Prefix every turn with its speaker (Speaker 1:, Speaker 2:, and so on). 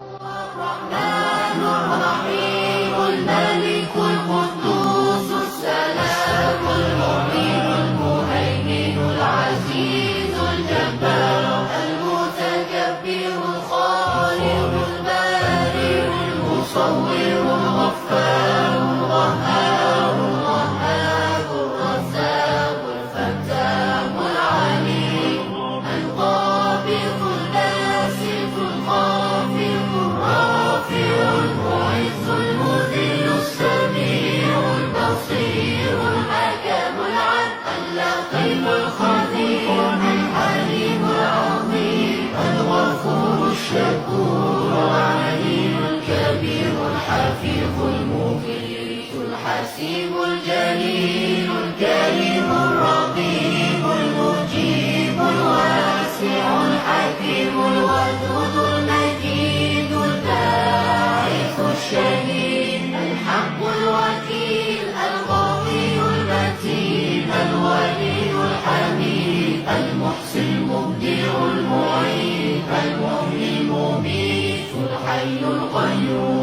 Speaker 1: الرحمن الرحيم الملك القدوس السلام المؤمن المهيمن العزيز الجبار المتكبر الخالق البارئ المصور الغفار القهار الوهاب الرزاق الفتاح العليم القابض الباسط الخافض الرافع المعز المذل السميع البصير الحكم العدل اللطيف الخبير الحليم العظيم الغفور الشكور العليم الكبير الحفيظ المقيت الحسيب الجليل الكريم الرقيب المجيب الواسع الحكيم الودود المجيد الباعث الشهيد الحق الوكيل القوي المتين الولي الحميد المحسن المبدع المعيد المحيي المميت الحي القيوم